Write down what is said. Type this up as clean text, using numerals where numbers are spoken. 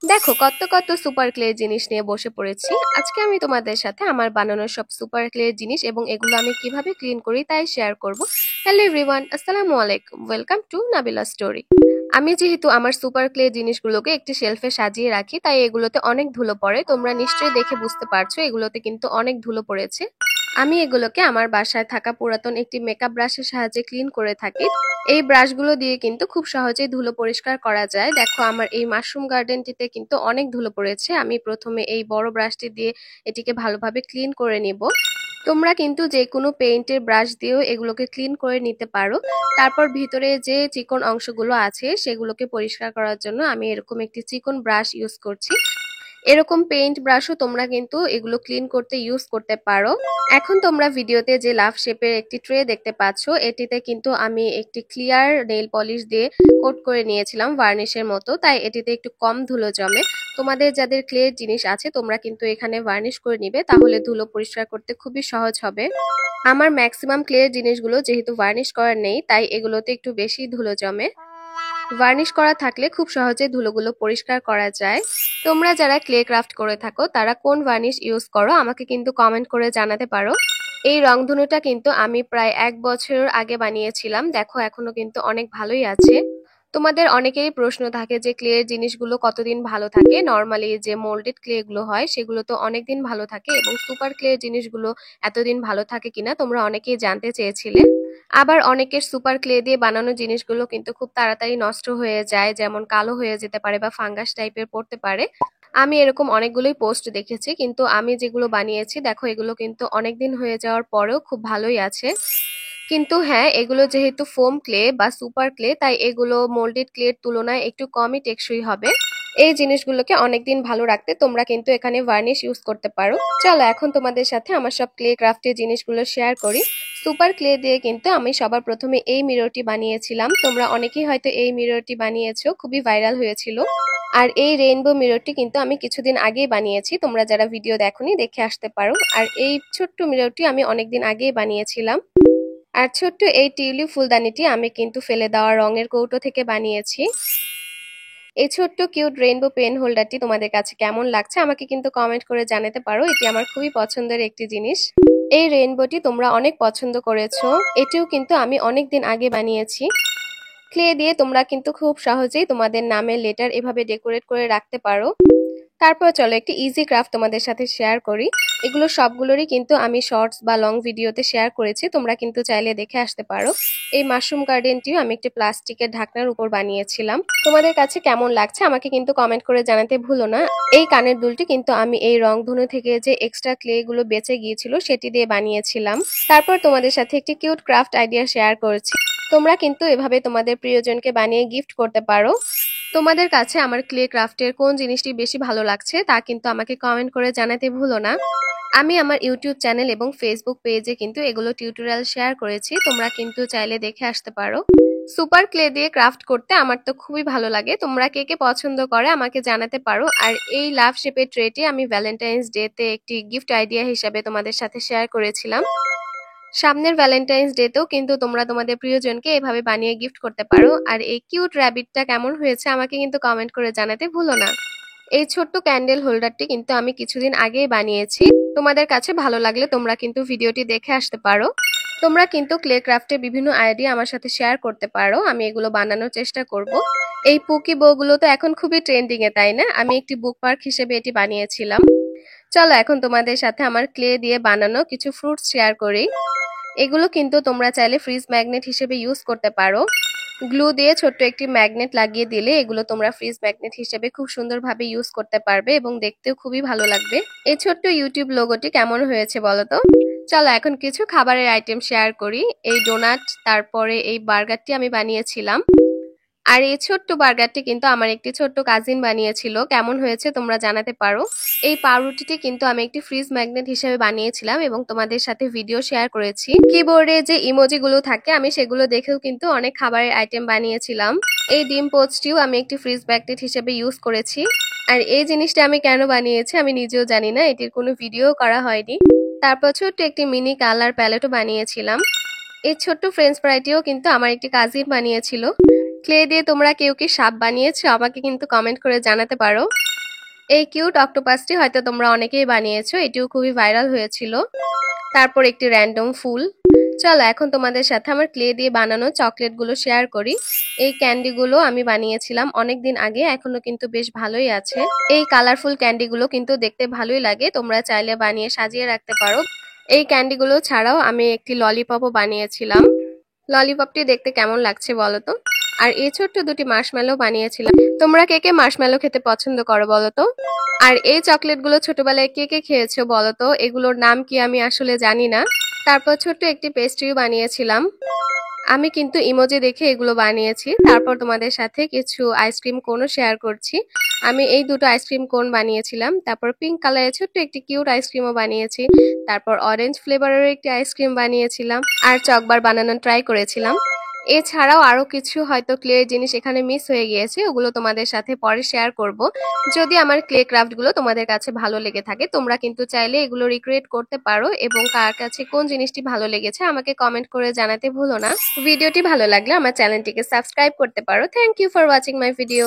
দেখো কত কত সুপার ক্লে জিনিস নিয়ে বসে পড়েছি। আজকে আমি তোমাদের সাথে আমার বানানো সব সুপার ক্লে জিনিস এবং এগুলো আমি কিভাবে ক্লিন করি তাই শেয়ার করব। হ্যালো এভরিওয়ান, আসসালামু আলাইকুম, ওয়েলকাম টু নাবিলা স্টোরি। আমি যেহেতু আমার সুপার ক্লে জিনিসগুলোকে একটি শেলফে সাজিয়ে রাখি তাই এগুলোতে অনেক ধুলো পড়ে। তোমরা নিশ্চয়ই দেখে বুঝতে পারছো এগুলোতে কিন্তু অনেক ধুলো পড়েছে। আমি এগুলোকে আমার বাসায় থাকা পুরাতন একটি মেকআপ ব্রাশের সাহায্যে ক্লিন করে থাকি। এই ব্রাশগুলো দিয়ে কিন্তু খুব সহজেই ধুলো পরিষ্কার করা যায়। দেখো আমার এই মাশরুম গার্ডেনটিতে কিন্তু অনেক ধুলো পড়েছে। আমি প্রথমে এই বড় ব্রাশটি দিয়ে এটিকে ভালোভাবে ক্লিন করে নিব। তোমরা কিন্তু যে কোনো পেইন্টের ব্রাশ দিয়েও এগুলোকে ক্লিন করে নিতে পারো। তারপর ভিতরে যে চিকন অংশগুলো আছে সেগুলোকে পরিষ্কার করার জন্য আমি এরকম একটি চিকন ব্রাশ ইউজ করছি। এরকম পেইন্ট ব্রাশও তোমরা কিন্তু এগুলো ক্লিন করতে ইউজ করতে পারো। এখন তোমরা ভিডিওতে যে লাভ শেপের একটি ট্রে দেখতে পাচ্ছ, এটিতে কিন্তু আমি একটি ক্লিয়ার নেইল পলিশ দিয়ে কোট করে নিয়েছিলাম ভার্নিশের মতো, তাই এটিতে একটু কম ধুলো জমে। তোমাদের যাদের ক্লের জিনিস আছে তোমরা কিন্তু এখানে ভার্নিশ করে নিবে, তাহলে ধুলো পরিষ্কার করতে খুবই সহজ হবে। আমার ম্যাক্সিমাম ক্লের জিনিসগুলো যেহেতু ভার্নিশ করা নেই তাই এগুলোতে একটু বেশি ধুলো জমে। ভার্নিশ করা থাকলে খুব সহজে ধুলোগুলো পরিষ্কার করা যায়। তোমরা যারা ক্লে ক্রাফট করে থাকো তারা কোন ভার্নিশ ইউজ করো আমাকে কিন্তু কমেন্ট করে জানাতে পারো। এই রংধনুটা কিন্তু আমি প্রায় 1 বছর আগে বানিয়েছিলাম। দেখো এখনো কিন্তু অনেক ভালোই আছে। তোমাদের অনেকেরই প্রশ্ন থাকে যে ক্লের জিনিসগুলো কতদিন ভালো থাকে। নর্মালি যে মোল্ডেড ক্লে গুলো হয় সেগুলো তো অনেকদিন ভালো থাকে, এবং সুপার ক্লের জিনিসগুলো এতদিন ভালো থাকে কিনা তোমরা অনেকেই জানতে চেয়েছিলে। আবার অনেকের সুপার ক্লে দিয়ে বানানো জিনিসগুলো কিন্তু খুব তাড়াতাড়ি নষ্ট হয়ে যায়, যেমন কালো হয়ে যেতে পারে বা ফাঙ্গাস টাইপের পড়তে পারে। আমি এরকম অনেকগুলোই পোস্ট দেখেছি, কিন্তু আমি যেগুলো বানিয়েছি দেখো এগুলো কিন্তু অনেকদিন হয়ে যাওয়ার পরেও খুব ভালোই আছে। কিন্তু হ্যাঁ, এগুলো যেহেতু ফোম ক্লে বা সুপার ক্লে তাই এগুলো মোল্ডেড ক্লের তুলনায় একটু কমই টেকসই হবে। এই জিনিসগুলোকে অনেকদিন ভালো রাখতে তোমরা কিন্তু এখানে ভার্নিশ ইউজ করতে পারো। চলো এখন তোমাদের সাথে আমার সব ক্লে ক্রাফটের জিনিসগুলো শেয়ার করি। সুপার ক্লে দিয়ে কিন্তু আমি সবার প্রথমে এই মিররটি বানিয়েছিলাম। তোমরা অনেকেই হয়তো এই মিররটি বানিয়েছো, খুবই ভাইরাল হয়েছিল। আর এই রেইনবো মিররটি কিন্তু আমি কিছুদিন আগেই বানিয়েছি, তোমরা যারা ভিডিও দেখোনি দেখে আসতে পারো। আর এই ছোট্ট মিররটি আমি অনেকদিন আগেই বানিয়েছিলাম। আর ছোট্ট এই টিউলিপ ফুলদানিটি আমি কিন্তু ফেলে দেওয়া রঙের কৌটো থেকে বানিয়েছি। এই ছোট্ট কিউট রেইনবো পেন হোল্ডারটি তোমাদের কাছে কেমন লাগছে আমাকে কিন্তু কমেন্ট করে জানাতে পারো। এটি আমার খুবই পছন্দের একটি জিনিস। এই রেইনবোটি তোমরা অনেক পছন্দ করেছো। এটিও কিন্তু আমি অনেকদিন আগে বানিয়েছি। ক্লে দিয়ে তোমরা কিন্তু খুব সহজেই তোমাদের নামের লেটার এভাবে ডেকোরেট করে রাখতে পারো। তারপর চলো একটি ইজি ক্রাফট তোমাদের সাথে শেয়ার করি। এগুলো সবগুলোরই কিন্তু আমি শর্টস বা লং ভিডিওতে শেয়ার করেছি, তোমরা কিন্তু চাইলে দেখে আসতে পারো। এই মাশরুম গার্ডেনটিও আমি একটি প্লাস্টিকের ঢাকনার উপর বানিয়েছিলাম। তোমাদের কাছে কেমন লাগছে আমাকে কিন্তু কমেন্ট করে জানাতে ভুলো না। এই কানের দুলটি কিন্তু আমি এই রংধনু থেকে যে এক্সট্রা ক্লে গুলো বেঁচে গিয়েছিল সেটি দিয়ে বানিয়েছিলাম। তারপর তোমাদের সাথে একটি কিউট ক্রাফট আইডিয়া শেয়ার করেছি। তোমরা কিন্তু এভাবে তোমাদের প্রিয়জনকে বানিয়ে গিফট করতে পারো। তোমাদের কাছে আমার ক্লে ক্রাফটের কোন জিনিসটি বেশি ভালো লাগছে তা কিন্তু আমাকে কমেন্ট করে জানাতে ভুলো না। আমি আমার ইউটিউব চ্যানেল এবং ফেসবুক পেজে কিন্তু এগুলো টিউটোরিয়াল শেয়ার করেছি, তোমরা কিন্তু চাইলে দেখে আসতে পারো। সুপার ক্লে দিয়ে ক্রাফট করতে আমার তো খুবই ভালো লাগে। তোমরা কে কে পছন্দ করে আমাকে জানাতে পারো। আর এই লাভ শেপের ট্রেটি আমি ভ্যালেন্টাইন্স ডে তে একটি গিফট আইডিয়া হিসাবে তোমাদের সাথে শেয়ার করেছিলাম। সামনের ভ্যালেন্টাইন্স ডেতেও কিন্তু তোমরা তোমাদের প্রিয়জনকে এভাবে বানিয়ে গিফট করতে পারো। আর এই কিউট র্যাবিটটা কেমন হয়েছে আমাকে কিন্তু কমেন্ট করে জানাতে ভুলো না। এই ছোট্ট ক্যান্ডেল হোল্ডারটি কিন্তু আমি কিছুদিন আগেই বানিয়েছি। তোমাদের কাছে ভালো লাগলে তোমরা কিন্তু ভিডিওটি দেখে আসতে পারো। তোমরা কিন্তু ক্লে ক্রাফটের বিভিন্ন আইডিয়া আমার সাথে শেয়ার করতে পারো, আমি এগুলো বানানোর চেষ্টা করব। এই পুকি বউগুলো তো এখন খুবই ট্রেন্ডিং এ, তাই না? আমি একটি বুক পার্ক হিসেবে এটি বানিয়েছিলাম। চলো এখন তোমাদের সাথে আমার ক্লে দিয়ে বানানো কিছু ফ্রুটস শেয়ার করি। এগুলো কিন্তু তোমরা চাইলে ফ্রিজ ম্যাগনেট হিসেবে ইউজ করতে পারো। গ্লু দিয়ে ছোট্ট একটি ম্যাগনেট লাগিয়ে দিলে এগুলো তোমরা ফ্রিজ ম্যাগনেট হিসেবে খুব সুন্দরভাবে ইউজ করতে পারবে এবং দেখতেও খুবই ভালো লাগবে। এই ছোট্ট ইউটিউব লোগোটি কেমন হয়েছে বলো তো? চলো এখন কিছু খাবারের আইটেম শেয়ার করি। এই ডোনাট, তারপরে এই বার্গারটি আমি বানিয়েছিলাম। আর এই ছোট্ট বার্গারটি কিন্তু আমার একটি ছোট্ট কাজিন বানিয়েছিল, কেমন হয়েছে তোমরা জানাতে পারো। এই পাউরুটিটি কিন্তু আমি একটি ফ্রিজ ম্যাগনেট হিসেবে বানিয়েছিলাম এবং তোমাদের সাথে ভিডিও শেয়ার করেছি। কিবোর্ডে যে ইমোজি গুলো থাকে আমি সেগুলো দেখেও কিন্তু অনেক খাবারের আইটেম বানিয়েছিলাম। এই ডিম পোচটিও আমি একটি ফ্রিজ ম্যাগনেট হিসেবে ইউজ করেছি। আর এই জিনিসটা আমি কেন বানিয়েছি আমি নিজেও জানি না, এটির কোনো ভিডিও করা হয়নি। তারপর ছোট্ট একটি মিনি কালার প্যালেটও বানিয়েছিলাম। এই ছোট্ট ফ্রেঞ্চ ফ্রাইটিও কিন্তু আমার একটি কাজিন বানিয়েছিল। ক্লে দিয়ে তোমরা কেউ কি সাপ বানিয়েছো? আমাকে কিন্তু কমেন্ট করে জানাতে পারো। এই কিউট অক্টোপাসটি হয়তো তোমরা অনেকেই বানিয়েছো, এটিও খুবই ভাইরাল হয়েছিল। তারপর একটি র্যান্ডম ফুল। চলো এখন তোমাদের সাথে আমার ক্লে দিয়ে বানানো চকলেটগুলো শেয়ার করি। এই ক্যান্ডিগুলো আমি বানিয়েছিলাম অনেকদিন আগে, এখনো কিন্তু বেশ ভালোই আছে। এই কালারফুল ক্যান্ডিগুলো কিন্তু দেখতে ভালোই লাগে, তোমরা চাইলে বানিয়ে সাজিয়ে রাখতে পারো। এই ক্যান্ডিগুলো ছাড়াও আমি একটি ললিপপও বানিয়েছিলাম। ললিপপটি দেখতে কেমন লাগছে বলো তো? আর এই ছোট্ট দুটি মার্শমেলো বানিয়েছিলাম। তোমরা কে কে মার্শমেলো খেতে পছন্দ করো বলো তো? আর এই চকলেটগুলো ছোটবেলায় কে কে খেয়েছো বলো তো? এগুলোর নাম কি আমি আসলে জানি না। তারপর ছোট্ট একটি পেস্ট্রিও বানিয়েছিলাম। আমি কিন্তু ইমোজি দেখে এগুলো বানিয়েছি। তারপর তোমাদের সাথে কিছু আইসক্রিম কোনও শেয়ার করছি। আমি এই দুটো আইসক্রিম কোন বানিয়েছিলাম। তারপর পিঙ্ক কালারের ছোট্ট একটি কিউট আইসক্রিমও বানিয়েছি। তারপর অরেঞ্জ ফ্লেভারের একটি আইসক্রিম বানিয়েছিলাম। আর চকবার বানানো ট্রাই করেছিলাম। এছাড়াও আরো কিছু হয়তো ক্লের জিনিস এখানে মিস হয়ে গিয়েছে, ওগুলো তোমাদের সাথে পরে শেয়ার করব। যদি আমার ক্লে ক্রাফটগুলো তোমাদের কাছে ভালো লেগে থাকে, তোমরা কিন্তু চাইলে এগুলো রিক্রিয়েট করতে পারো এবং কার কাছে কোন জিনিসটি ভালো লেগেছে আমাকে কমেন্ট করে জানাতে ভুলো না। ভিডিওটি ভালো লাগলে আমার চ্যানেলটিকে সাবস্ক্রাইব করতে পারো। Thank you for watching my video.